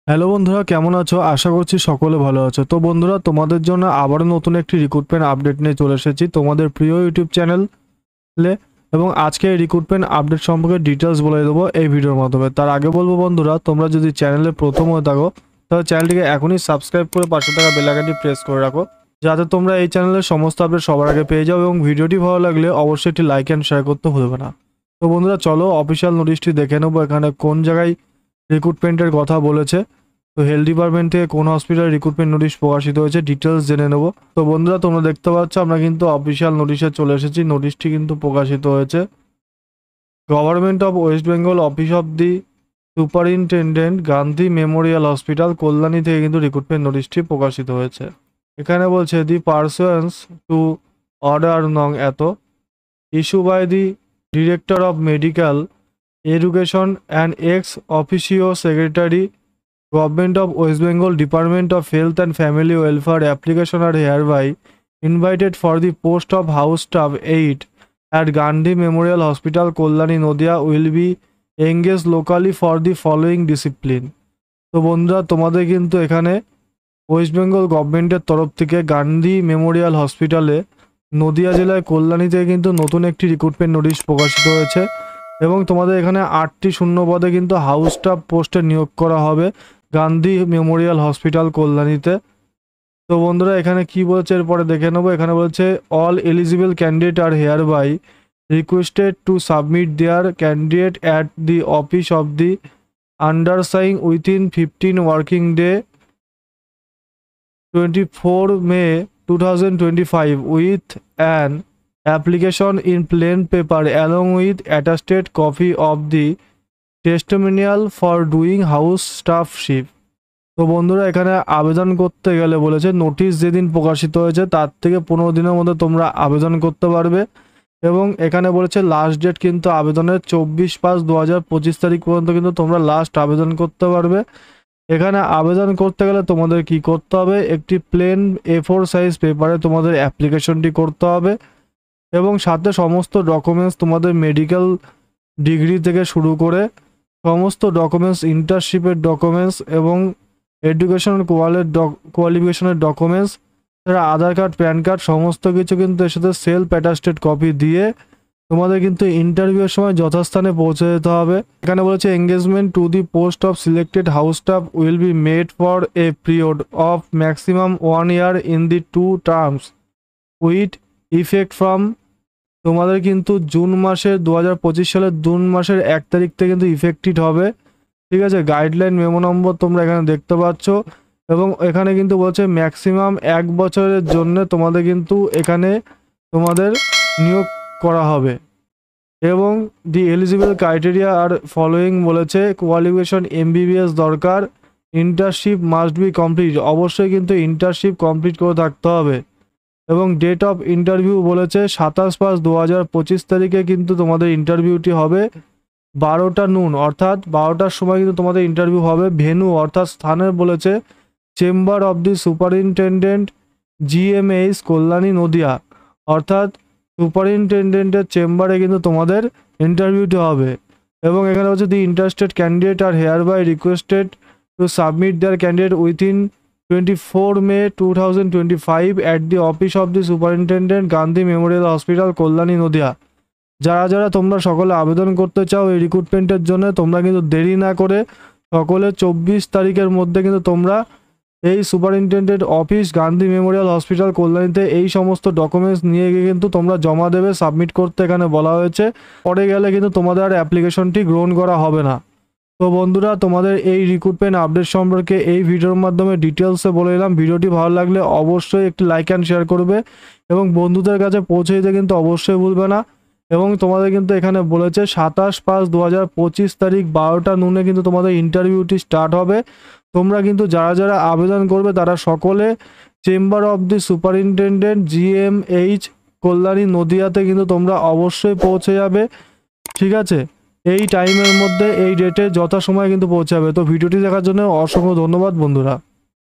Hello বন্ধুরা, কেমন আছো? আশা করছি সকলে ভালো আছো। তো বন্ধুরা, তোমাদের জন্য আবারও নতুন একটি রিক্রুটমেন্ট আপডেট নিয়ে চলে এসেছি তোমাদের প্রিয় ইউটিউব চ্যানেলে। এবং আজকে এই রিক্রুটমেন্ট আপডেট সম্পর্কে ডিটেলস বলে দেবো এই ভিডিওর মাধ্যমে। তার আগে বলবো বন্ধুরা, তোমরা যদি চ্যানেলে প্রথম হয়ে থাকো তাহলে চ্যানেলটিকে এখনই সাবস্ক্রাইব করে পাশে থাকা বেল আইকনটি প্রেস করে রাখো, যাতে তোমরা এই চ্যানেলের সমস্ত আপডেট সবার আগে পেয়ে যাও। এবং ভিডিওটি ভালো লাগলে অবশ্যই একটি লাইক অ্যান্ড শেয়ার করতে ভুলবে না। তো বন্ধুরা, চলো অফিসিয়াল নোটিশটি দেখে নেবো এখানে কোন জায়গায় রিক্রুটমেন্টের কথা বলেছে। তো হেলথ ডিপার্টমেন্ট থেকে কোন হসপিটাল রিক্রুটমেন্ট নোটিশ প্রকাশিত হয়েছে ডিটেলস জেনে নেব। তো বন্ধুরা, তোমরা দেখতে পাচ্ছ আমরা কিন্তু অফিসিয়াল নোটিশে চলে এসেছি। নোটিশটি কিন্তু প্রকাশিত হয়েছে government of West Bengal office of the superintendent Gandhi memorial hospital Kalyani থেকে কিন্তু রিক্রুটমেন্ট নোটিশটি প্রকাশিত হয়েছে। এখানে বলছে দি পারসুয়েন্স টু অর্ডার নং এত issue by the director of medical education and ex officio secretary Government of West Bengal Department of Health and Family Welfare application are hereby invited for the post of house staff 8 at Gandhi Memorial Hospital, Kollani, Noida will be engaged locally for the following discipline. তো বন্ধুরা, তোমাদের কিন্তু এখানে West Bengal গভর্নমেন্টের তরফ থেকে Gandhi Memorial হসপিটালে নদিয়া জেলায় কল্যাণী থেকে কিন্তু নতুন একটি রিক্রুটমেন্ট নোটিশ প্রকাশিত হয়েছে। এবং তোমাদের এখানে 8টি শূন্য পদে কিন্তু হাউস স্টাফ পোস্টে নিয়োগ করা হবে গান্ধী মেমোরিয়াল হসপিটাল কল্যাণীতে। তো বন্ধুরা, এখানে কি বলছে এরপরে দেখে নেবো। এখানে বলছে all eligible candidate are hereby requested to submit their candidate at the office of the undersigned within 15 working day 24 May 2025 with an application in plain paper along with attested copy of the testimonial for doing house staffship. তো বন্ধুরা, এখানে আবেদন করতে গেলে বলেছে notice যেদিন প্রকাশিত হয়েছে তার থেকে 15 দিনের মধ্যে তোমরা আবেদন করতে পারবে। এবং এখানে বলেছে লাস্ট ডেট কিন্তু আবেদনের 24/5/2025 তারিখ পর্যন্ত কিন্তু তোমরা লাস্ট আবেদন করতে পারবে। এখানে আবেদন করতে গেলে তোমাদের কি করতে হবে, একটি প্লেন A4 সাইজ পেপারে তোমাদের অ্যাপ্লিকেশনটি করতে হবে এবং সাথে সমস্ত ডকুমেন্টস তোমাদের মেডিকেল ডিগ্রি থেকে শুরু করে সমস্ত ডকুমেন্টস, ইন্টার্নশিপের ডকুমেন্টস এবং এডুকেশন কোয়ালিফিকেশনের ডকুমেন্টস, আধার কার্ড, প্যান কার্ড সমস্ত কিছু কিন্তু এর সাথে সেলফ অ্যাটাস্টেড কপি দিয়ে তোমাদের কিন্তু ইন্টারভিউয়ের সময় যথাস্থানে পৌঁছে যেতে হবে। এখানে বলেছে engagement to the post of selected house staff will be made for a period of maximum 1 year in the 2 terms with effect from. তোমাদের কিন্তু জুন মাসের 2025 সালের জুন মাসের 1 তারিখ থেকে কিন্তু ইফেক্টিভ হবে। ঠিক আছে, গাইডলাইন মেমো নম্বর তোমরা এখানে দেখতে পাচ্ছ। এবং এখানে কিন্তু বলছে ম্যাক্সিমাম 1 বছরের জন্য তোমাদের কিন্তু এখানে তোমাদের নিয়োগ করা হবে। এবং দি এলিজিবল ক্রাইটেরিয়া আর ফলোয়িং বলেছে কোয়ালিফিকেশন MBBS দরকার, ইন্টার্নশিপ মাস্ট বি কমপ্লিট, অবশ্যই কিন্তু ইন্টার্নশিপ কমপ্লিট করে থাকতে হবে। এবং ডেট অফ ইন্টারভিউ বলেছে 27/5/2025 তারিখে কিন্তু তোমাদের ইন্টারভিউটি হবে 12টা নুন, অর্থাৎ 12টার সময় কিন্তু তোমাদের ইন্টারভিউ হবে। ভেন্যু অর্থাৎ স্থানের বলেছে chamber of the superintendent GMH Kalyani Nadia, অর্থাৎ সুপারিনটেন্ডেন্টের চেম্বারে কিন্তু তোমাদের ইন্টারভিউটি হবে। এবং এখানে হচ্ছে the interested candidate are hereby requested to submit their candidate within 24 May 2025 at the office of the superintendent Gandhi memorial hospital Kalyani Nadia. যারা যারা তোমরা সকলে আবেদন করতে চাও এই রিক্রুটমেন্টের জন্য, তোমরা কিন্তু দেরি না করে সকলে 24 তারিখের মধ্যে কিন্তু তোমরা এই superintendent office Gandhi memorial hospital কল্যাণীতে এই সমস্ত ডকুমেন্টস নিয়ে গিয়ে কিন্তু তোমরা জমা দেবে, সাবমিট করতে এখানে বলা হয়েছে। পরে গেলে কিন্তু তোমাদের আর অ্যাপ্লিকেশনটি গ্রহণ করা হবে না। তো বন্ধুরা, তোমাদের এই রিক্রুটমেন্ট আপডেট সম্পর্কে এই ভিডিওর মাধ্যমে ডিটেলসে বলে দিলাম। ভিডিওটি ভালো লাগলে অবশ্যই একটি লাইক অ্যান্ড শেয়ার করবে এবং বন্ধুদের কাছে পৌঁছে দিতে কিন্তু অবশ্যই ভুলবে না। এবং তোমাদের কিন্তু এখানে বলেছে 27/5/2025 তারিখ 12টা নুনে কিন্তু তোমাদের ইন্টারভিউটি স্টার্ট হবে। তোমরা কিন্তু যারা যারা আবেদন করবে তারা সকলে chamber of the superintendent GMH Kalyani নদিয়াতে কিন্তু তোমরা অবশ্যই পৌঁছে যাবে। ঠিক আছে, এই টাইমের মধ্যে এই ডেটে যথাসময়ে কিন্তু পৌঁছাবে। তো ভিডিওটি দেখার জন্য অসংখ্য ধন্যবাদ বন্ধুরা।